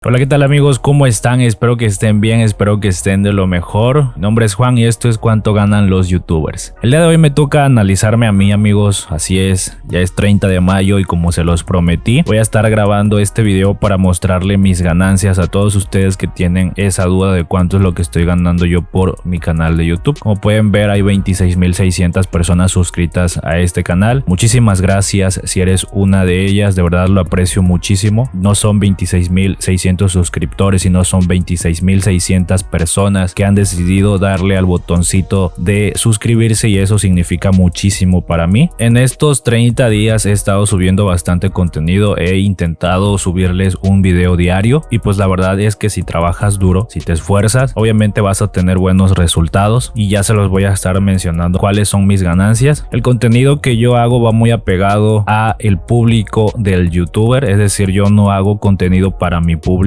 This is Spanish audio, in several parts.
Hola, ¿qué tal amigos? ¿Cómo están? Espero que estén bien, espero que estén de lo mejor. Mi nombre es Juan y esto es Cuánto ganan los youtubers. El día de hoy me toca analizarme a mí, amigos, así es, ya es 30 de mayo y como se los prometí, voy a estar grabando este video para mostrarle mis ganancias a todos ustedes que tienen esa duda de cuánto es lo que estoy ganando yo por mi canal de YouTube. Como pueden ver, hay 26.600 personas suscritas a este canal. Muchísimas gracias si eres una de ellas, de verdad lo aprecio muchísimo. No son 26.600 suscriptores, sino son 26.600 personas que han decidido darle al botoncito de suscribirse y eso significa muchísimo para mí. En estos 30 días he estado subiendo bastante contenido, he intentado subirles un video diario y pues la verdad es que si trabajas duro, si te esfuerzas, obviamente vas a tener buenos resultados y ya se los voy a estar mencionando cuáles son mis ganancias. El contenido que yo hago va muy apegado a el público del youtuber, es decir, yo no hago contenido para mi público,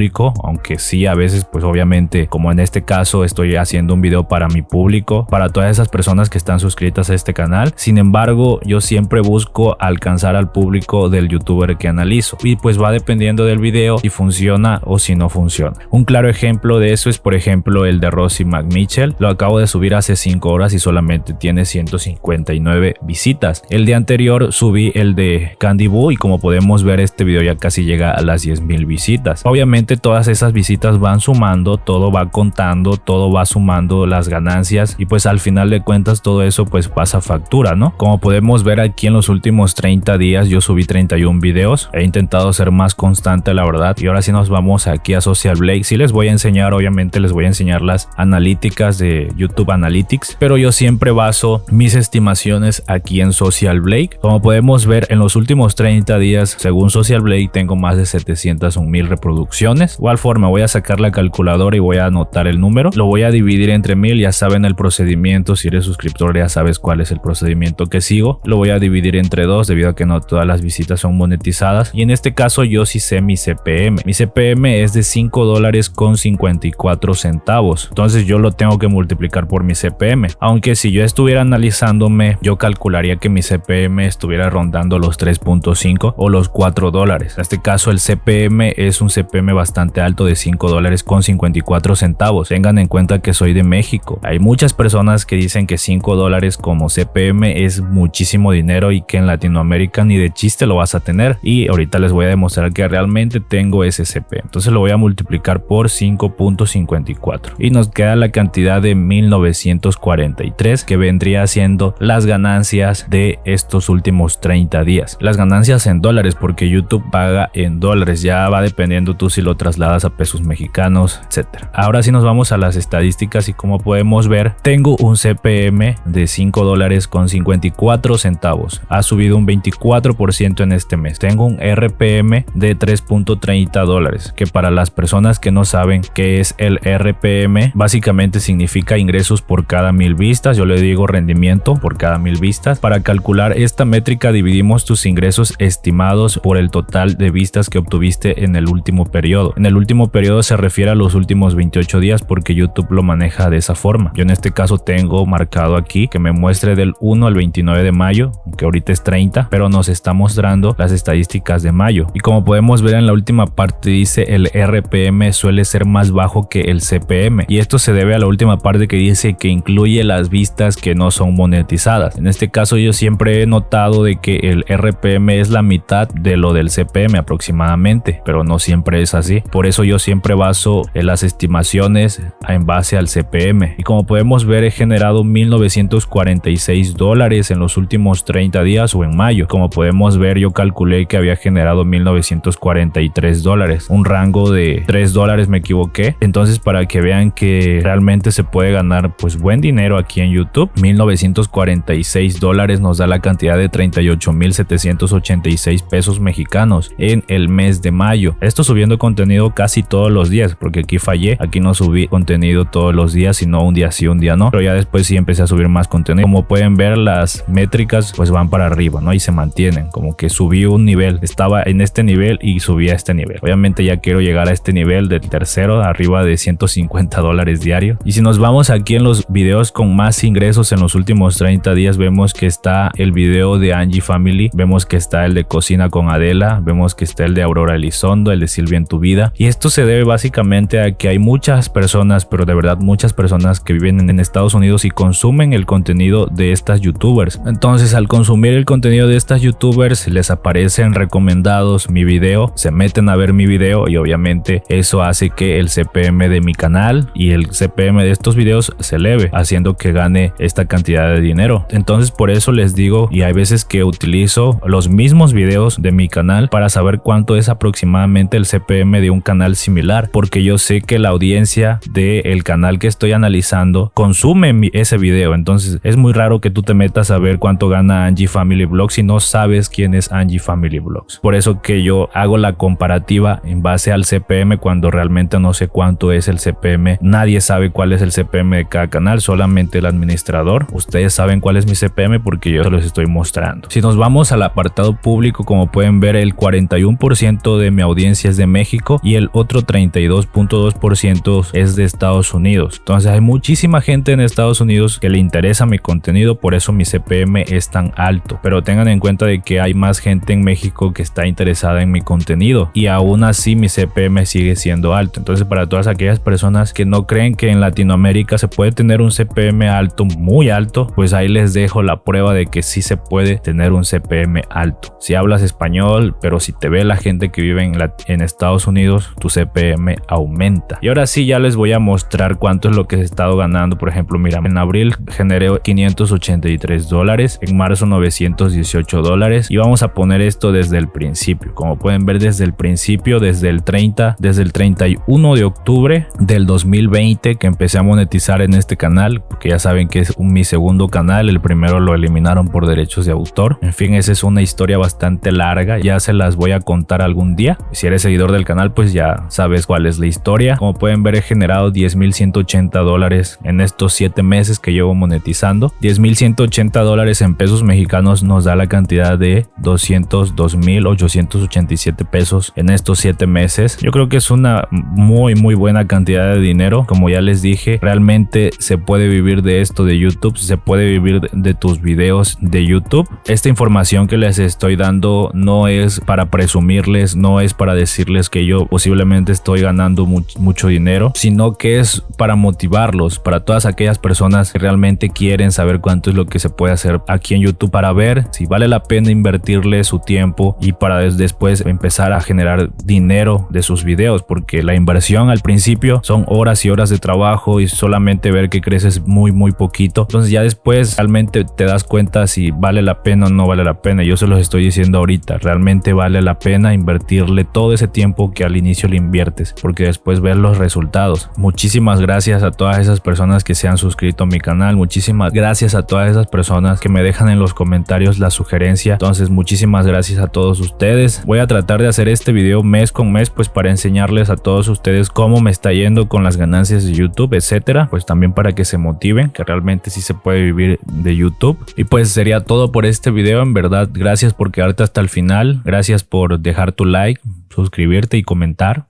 aunque sí a veces pues obviamente como en este caso estoy haciendo un video para mi público, para todas esas personas que están suscritas a este canal. Sin embargo, yo siempre busco alcanzar al público del youtuber que analizo y pues va dependiendo del video si funciona o si no funciona. Un claro ejemplo de eso es por ejemplo el de Rosie McMichael. Lo acabo de subir hace 5 horas y solamente tiene 159 visitas. El día anterior subí el de Candy Boo y como podemos ver este video ya casi llega a las 10.000 visitas. Obviamente todas esas visitas van sumando, todo va contando, todo va sumando las ganancias y pues al final de cuentas todo eso pues pasa factura, ¿no? Como podemos ver aquí en los últimos 30 días yo subí 31 videos, he intentado ser más constante la verdad y ahora sí nos vamos aquí a Social Blade. Sí les voy a enseñar, obviamente les voy a enseñar las analíticas de YouTube Analytics, pero yo siempre baso mis estimaciones aquí en Social Blade. Como podemos ver en los últimos 30 días según Social Blade tengo más de 701,000 reproducciones. Igual forma voy a sacar la calculadora y voy a anotar el número, lo voy a dividir entre 1000, ya saben el procedimiento, si eres suscriptor ya sabes cuál es el procedimiento que sigo. Lo voy a dividir entre 2 debido a que no todas las visitas son monetizadas y en este caso yo sí sé mi CPM. Mi CPM es de $5.54, entonces yo lo tengo que multiplicar por mi CPM, aunque si yo estuviera analizándome yo calcularía que mi CPM estuviera rondando los 3.5 o los $4. En este caso el CPM es un CPM bastante alto de $5.54. Tengan en cuenta que soy de México. Hay muchas personas que dicen que $5 como CPM es muchísimo dinero y que en Latinoamérica ni de chiste lo vas a tener, y ahorita les voy a demostrar que realmente tengo ese CPM. Entonces lo voy a multiplicar por 5.54 y nos queda la cantidad de 1943 que vendría siendo las ganancias de estos últimos 30 días. Las ganancias en dólares porque YouTube paga en dólares, ya va dependiendo tú si lo trasladas a pesos mexicanos, etcétera. Ahora sí nos vamos a las estadísticas y como podemos ver tengo un CPM de $5.54, ha subido un 24% en este mes. Tengo un RPM de $3.30, que para las personas que no saben qué es el RPM, básicamente significa ingresos por cada 1000 vistas, yo le digo rendimiento por cada 1000 vistas. Para calcular esta métrica dividimos tus ingresos estimados por el total de vistas que obtuviste en el último periodo. En el último periodo se refiere a los últimos 28 días porque YouTube lo maneja de esa forma. Yo en este caso tengo marcado aquí que me muestre del 1 al 29 de mayo, que ahorita es 30, pero nos está mostrando las estadísticas de mayo. Y como podemos ver en la última parte dice el RPM suele ser más bajo que el CPM. Y esto se debe a la última parte que dice que incluye las vistas que no son monetizadas. En este caso yo siempre he notado de que el RPM es la mitad de lo del CPM aproximadamente, pero no siempre es así. Por eso yo siempre baso en las estimaciones en base al CPM. Y como podemos ver he generado $1.946 en los últimos 30 días o en mayo. Como podemos ver yo calculé que había generado $1.943, un rango de $3, me equivoqué. Entonces para que vean que realmente se puede ganar pues buen dinero aquí en YouTube, $1.946 nos da la cantidad de 38.786 pesos mexicanos en el mes de mayo. Esto subiendo contenido casi todos los días, porque aquí fallé, aquí no subí contenido todos los días, sino un día sí, un día no, pero ya después sí empecé a subir más contenido. Como pueden ver las métricas pues van para arriba, ¿no? Y se mantienen, como que subí un nivel, estaba en este nivel y subí a este nivel. Obviamente ya quiero llegar a este nivel del tercero, arriba de $150 diario. Y si nos vamos aquí en los videos con más ingresos en los últimos 30 días, vemos que está el video de Angie Family, vemos que está el de Cocina con Adela, vemos que está el de Aurora Elizondo, el de Silvia en tu vida. Y esto se debe básicamente a que hay muchas personas, pero de verdad muchas personas que viven en Estados Unidos y consumen el contenido de estas youtubers. Entonces, al consumir el contenido de estas youtubers, les aparecen recomendados mi video, se meten a ver mi video y obviamente eso hace que el CPM de mi canal y el CPM de estos videos se eleve, haciendo que gane esta cantidad de dinero. Entonces, por eso les digo, y hay veces que utilizo los mismos videos de mi canal para saber cuánto es aproximadamente el CPM de un canal similar, porque yo sé que la audiencia del canal que estoy analizando consume ese video. Entonces es muy raro que tú te metas a ver cuánto gana Angie Family Vlogs si no sabes quién es Angie Family Vlogs. Por eso que yo hago la comparativa en base al CPM cuando realmente no sé cuánto es el CPM. Nadie sabe cuál es el CPM de cada canal, solamente el administrador. Ustedes saben cuál es mi CPM porque yo se los estoy mostrando. Si nos vamos al apartado público, como pueden ver, el 41% de mi audiencia es de México y el otro 32.2% es de Estados Unidos. Entonces hay muchísima gente en Estados Unidos que le interesa mi contenido, por eso mi CPM es tan alto. Pero tengan en cuenta de que hay más gente en México que está interesada en mi contenido y aún así mi CPM sigue siendo alto. Entonces, para todas aquellas personas que no creen que en Latinoamérica se puede tener un CPM alto, muy alto, pues ahí les dejo la prueba de que sí se puede tener un CPM alto. Si hablas español, pero si te ve la gente que vive en Estados Unidos, tu CPM aumenta. Y ahora sí, ya les voy a mostrar cuánto es lo que he estado ganando. Por ejemplo, mira, en abril generé $583, en marzo $918 y vamos a poner esto desde el principio. Como pueden ver, desde el principio, desde el 31 de octubre del 2020 que empecé a monetizar en este canal, porque ya saben que es mi segundo canal, el primero lo eliminaron por derechos de autor. En fin, esa es una historia bastante larga, ya se las voy a contar algún día. Si eres seguidor del canal, pues ya sabes cuál es la historia. Como pueden ver, he generado $10,180 en estos 7 meses que llevo monetizando. $10,180 en pesos mexicanos nos da la cantidad de 202,887 pesos en estos 7 meses. Yo creo que es una muy buena cantidad de dinero. Como ya les dije, realmente se puede vivir de esto de YouTube, se puede vivir de tus videos de YouTube. Esta información que les estoy dando no es para presumirles, no es para decirles que yo posiblemente estoy ganando mucho dinero, sino que es para motivarlos, para todas aquellas personas que realmente quieren saber cuánto es lo que se puede hacer aquí en YouTube, para ver si vale la pena invertirle su tiempo y para después empezar a generar dinero de sus videos, porque la inversión al principio son horas y horas de trabajo y solamente ver que creces muy poquito. Entonces ya después realmente te das cuenta si vale la pena o no vale la pena. Yo se los estoy diciendo ahorita, realmente vale la pena invertirle todo ese tiempo que al inicio le inviertes, porque después ves los resultados. Muchísimas gracias a todas esas personas que se han suscrito a mi canal, muchísimas gracias a todas esas personas que me dejan en los comentarios la sugerencia. Entonces muchísimas gracias a todos ustedes. Voy a tratar de hacer este video mes con mes, pues para enseñarles a todos ustedes cómo me está yendo con las ganancias de YouTube, etcétera, pues también para que se motiven, que realmente sí se puede vivir de YouTube. Y pues sería todo por este video. En verdad, gracias por quedarte hasta el final, gracias por dejar tu like, suscribirte y comentar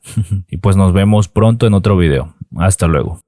y pues nos vemos pronto en otro video. Hasta luego.